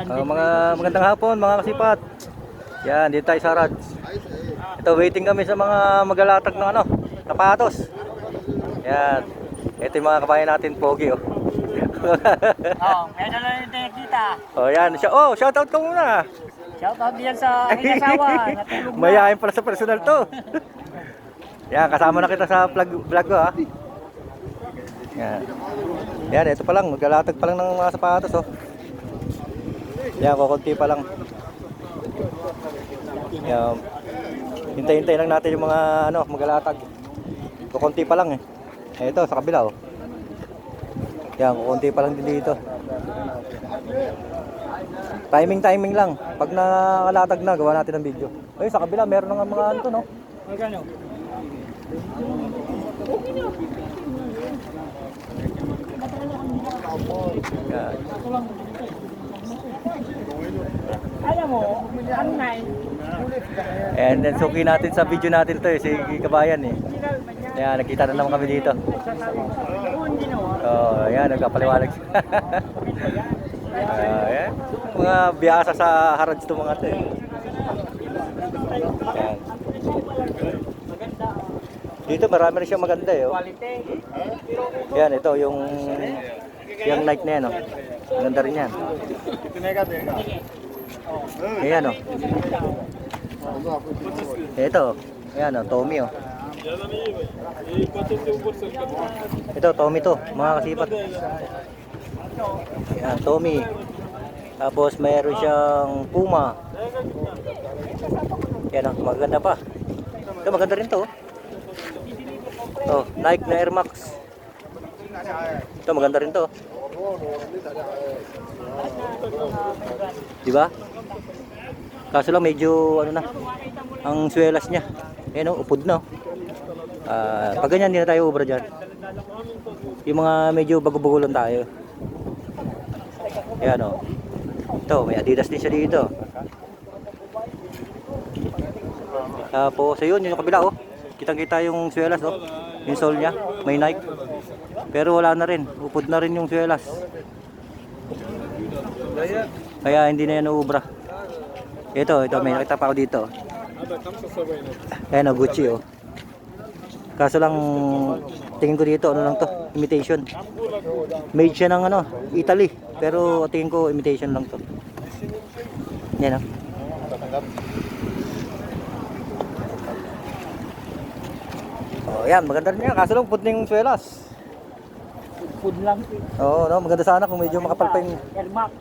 Mga magandang hapon mga kasipat. Yan, dito tayo sa Rads. Ito, waiting kami sa mga magalatag ng ano, sapatos. Yan. Ito yung mga kabayan natin, pogi oh. Meron na rin nakikita. Oh, yan. Oh, shoutout ka muna. Shoutout diyan sa aking asawa. Natulog na. Mayayain pala sa personal to. Yan, kasama na kita sa vlog ko ha. Yan. Yan, ito pa lang, maglalatag pa lang ng mga sapatos oh. Yan, kukunti pa lang. Yan. Hintay-hintay lang natin yung mga ano, maglalatag. Kukunti pa lang eh. Ito sa kabila oh. Yan, kukunti pa lang din dito. Timing lang. Pag nakalatag na, gawa natin ng video. Ay, sa kabila meron ng mga ano to no. Magkano? Yan. Alam mo, ano na eh. And then suki natin sa video natin to eh, si Kabayan eh. Yan, nakita na naman kami dito. Oh, yan, nagpapaliwanag siya. Yan. Mga biyasa sa Harads to mga to eh. Yan. Dito marami rin siya maganda eh. Oh. Yan, ito yung Nike na yan oh. Maganda rin yan. Ayan oh. Ito, ayan oh, Tommy oh. Ito, Tommy to, mga kasipat. Ayan, Tommy. Tapos mayroon siyang Puma. Yan oh, maganda pa. Ito, maganda rin to oh. Oh, Nike na Air Max. Ito, maganda rin to. Diba? Kaso lang medyo ano na, ang swelas niya. Ayan o, upod na. Pag ganyan, hindi na tayo ubra dyan. Yung mga medyo bago-bago lang tayo. Ayan o. Ito, may Adidas din siya dito. Tapos, ayun, yung kabila o. Kitang-kita yung swelas o. Yung sole niya, may Nike. Pero wala na rin, upod na rin yung swelas. Kaya hindi na yan uubra. Ito, may nakita pa ako dito. Ayan o, Gucci o. Kaso lang, tingin ko dito, ano lang to, imitation. Made siya ng ano, Italy. Pero tingin ko imitation lang to. Yan o. Oh, yan, maganda rin yan. Kaso lang, upod na yung swelas. Food lang. Oo, no, maganda sana kung medyo makapal pa yung... Ermac.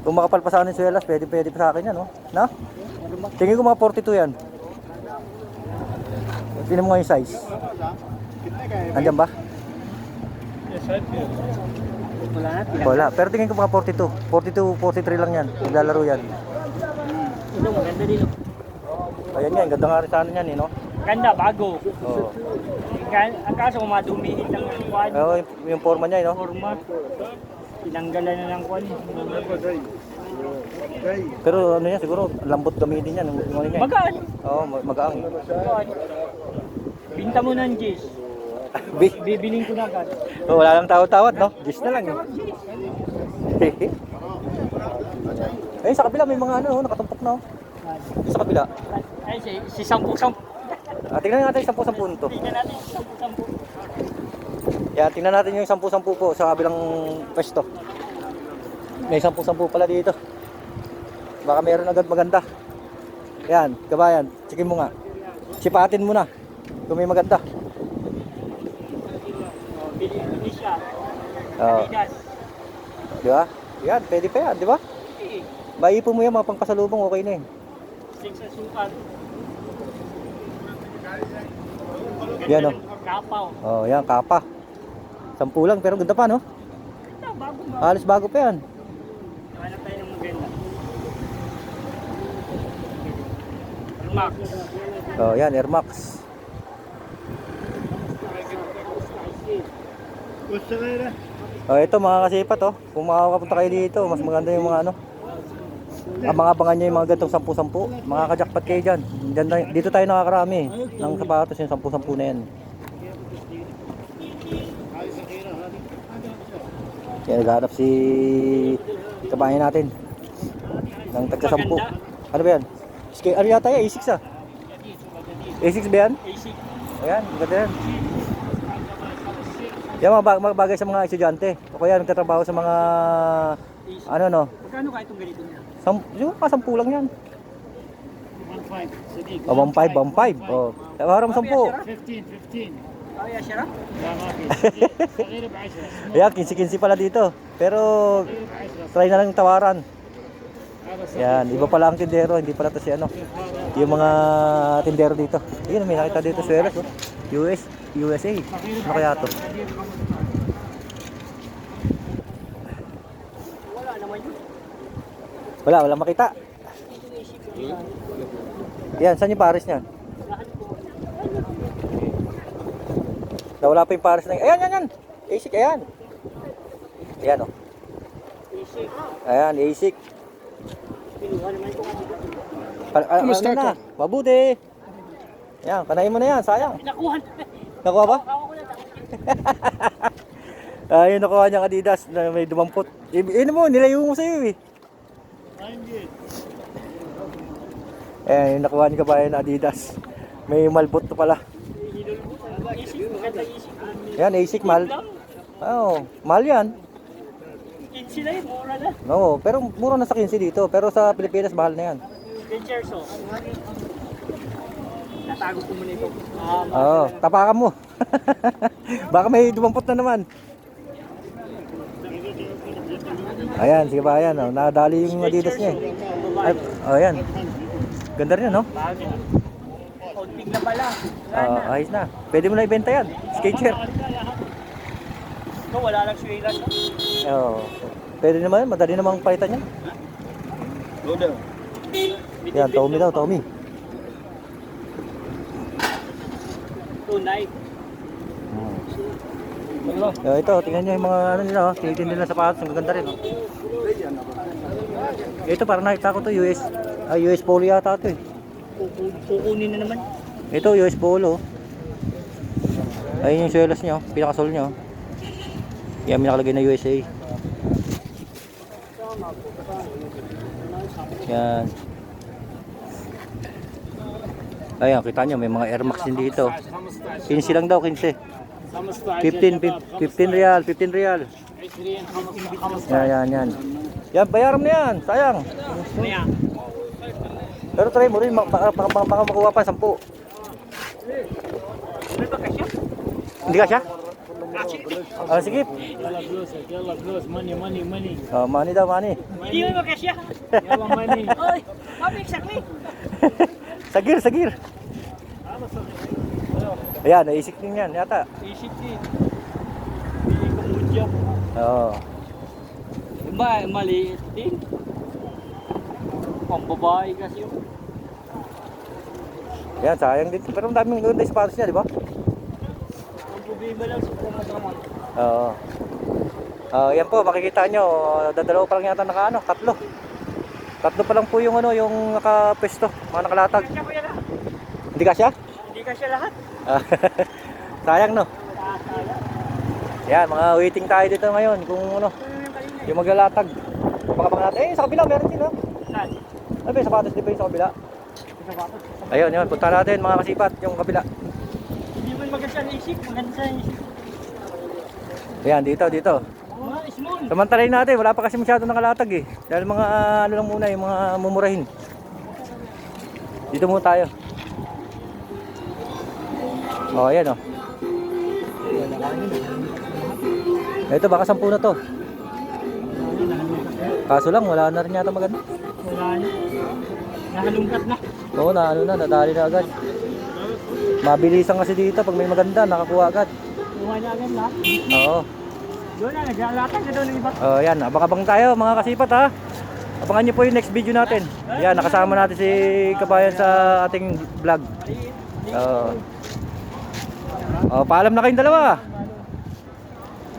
Kung makapal pa sana yung swelas, pwede pa sa akin yan, no? No? Tingin ko mga 42 yan. Tingnan mo nga yung size. Andiyan ba? Wala na. Wala. Pero tingin ko mga 42. 43 lang yan. Naglalaro yan. Ito, maganda din. Ayan yan, ganda nga rin sana yan, eh, no? Ganda, bago. Oo. Ang kaso, madumihin lang ang kwan. Oo, yung forma niya, eh, no? Forma. Tinanggalan na ng kwan. Pero ano yan, siguro lambot gamitin yan. Yung ano niya, eh. Magaan. Oo, magaang. Eh. Magaan. Binta mo ng Jis. Bibiling ko na agad. Oh, wala lang tawad-tawad, no? Gis na lang, eh. Eh, sa kabila may mga ano, nakatumpok na, oh. Sa kabila. Ay, si Sampu-Sampu. Tingnan natin yung 10-10 to. Tingnan natin si Sampu-Sampu. Yeah, tingnan natin yung 10-10 po sa kabilang pwesto. May 10-10 pala dito. Baka meron agad maganda. Yan, Kabayan, chikin mo nga. Sipatin mo na kung may maganda. Bili siya. Oo. Adidas. Di ba? Yan, pwede pa yan, di ba? Eh, Maipon mo yan, mga pangpasalubong, okay na eh. six sa sukat. Yan o. Kapaw. Oh, yan, kapa. 10 lang, pero ganda pa, no? Ito, bago ba? Halos bago pa yan. Hanap tayo ng maganda. Max. Oh, yan, Air Max. Oh, ito mga kasipat, oh. Kung makakapunta kayo dito, mas maganda yung mga ano. Mga abangan nyo yung mga gantong 10-10. Makakajakpat kayo dyan. Dito tayo nakakarami ng sapatos yung 10-10 na yan. Kaya naghanap si kabayan natin. Ng tagsa 10. Ano ba yan? Ano yata yan? A6 ah. A6 ba yan? AC. Ayan, maganda yan. Yan mga bagay sa mga estudyante. O kaya nagtatrabaho sa mga ano no. Magkano kaya itong ganito niya? Yung mga 10 lang yan. 1.5 صديق 1.5. Oh. Harap 10. 15 Kaya siya ra? لا ما في صغير ب 10 Ayan, 15 pala dito. Pero try na lang tawaran. هذا صغير Yan, iba pala ang tindero, hindi pala to si ano. Yung mga tindero dito. Ayun, may nakita dito sa oh. USA. Ano kaya to? Wala naman yun. Wala makita. Yan, saan yung pares niyan? Wala pa yung pares na. Ayan. ASIC, ayan. Ayan oh. AC. Ayan, ASIC. Pinuha naman ito. Ano na? Mabuti. Ayan, kanayin mo na yan, sayang. Nakuha na. Nakuha ba? Kawa ko na. Ayun, nakuha niyang Adidas na may dumampot. Ano mo, nilayo mo sa'yo eh. Ayan, yung nakuha niya kabayan na Adidas. May malbot to pala. AC. Maganda AC. Ayan, ASIC, mahal. Oo, mahal yan. 15 na yun. Mura na. Oo, pero mura na sa 15 dito. Pero sa Pilipinas, mahal na yan. 10 shares oh. Natago ko muna ito. Oo, tapakan mo. Baka may dumampot na naman. Ayan, sige ba yan. Oh. Nadali yung Adidas niya. Ay, oh, ayan. Ganda rin, no? Bagay. Konting na pala. Ayos na. Pwede mo na ibenta yan. Skater. Ito, wala lang suwelas. Oo. Pwede naman, madali namang palitan yan. Yan, Tommy daw, Tommy. Tunay. Ito, tingnan nyo yung mga ano nila, oh. Tinitin nila sa sapatos, ang ganda rin. Oh. Ito, parang nakita ko to, US Polo yata to eh. Kukunin na naman. Ito, US Polo. Ayun yung suelas nyo, pinakasol nyo. Yan, may nakalagay na USA. Yan. Ayan, kita nyo, may mga Air Max din dito. 15 lang daw, 15. 15 real, 15 real. 20 Yan. Yan, bayaran mo na yan, sayang. Maya. Pero try mo rin, baka makuha pa 10. May ba kasya? Hindi ka siya? Sige. يلا فلوسك يلا فلوس ماني Money daw, money. Hindi mo ba kasya? يلا ماني Oy, mami, exactly. Sagir. Ayan, naisik din yan, yata. Isip din. Hindi ko mudya. Oo. Diba, maliit din. Pang babae kasi yun. Yan, sayang din. Pero ang daming ganda yung sapatos niya, di ba? Ang problema lang sa pumagaman. Oo. Yan po, makikita nyo, dadalawa pa lang yata tatlo. Tatlo pa lang po yung yung nakapesto, mga nakalatag. Kasya ko yan ah. Hindi ka siya? Hindi kasya lahat. Sayang no. Yan, mga waiting tayo dito ngayon kung yung maglalatag. Pakapang natin, sa kabila meron din Saan? Ano ba yung sapatos, di ba yung sa kabila? Ayun, punta natin mga kasipat, yung kabila. Hindi mo magkasya na isip. Maganda sa isip. Ayan, dito. Mga small. Samantalayin natin, wala pa kasi masyado nakalatag eh. Dahil mga ano lang muna, yung mga mumurahin. Dito muna tayo. Ayan Ito baka 10 na to. Kaso lang, wala na rin yata maganda. Wala na. Nakalungkat na. Oo, nadali na agad. Mabilisan kasi dito, pag may maganda, nakakuha agad. Kuha niya agad lahat. Oo. Doon na, naglalatag na doon ng iba. Yan, abang-abang tayo mga kasipat ha. Abangan nyo po yung next video natin. Yan, nakasama natin si Kabayan sa ating vlog. Paalam na kayong dalawa.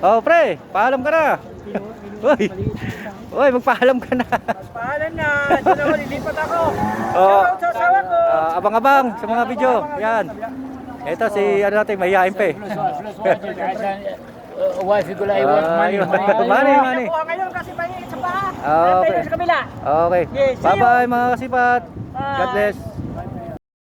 Pre, paalam ka na. Uy, magpaalam ka na. Paalam na. Doon ako, lilipat ako. Oh, Sa asawa ko. abang-abang sa mga video. Yan. Ito si natin, mahihain pa eh. فلوس واجد عشان واقف يقول اي وقت ماني Money. Nakuha ngayon kasi may sa paa. Hanap tayo Okay. sa kabila. Okay. Yes, see you. Bye-bye mga kasipat. Bye. God bless.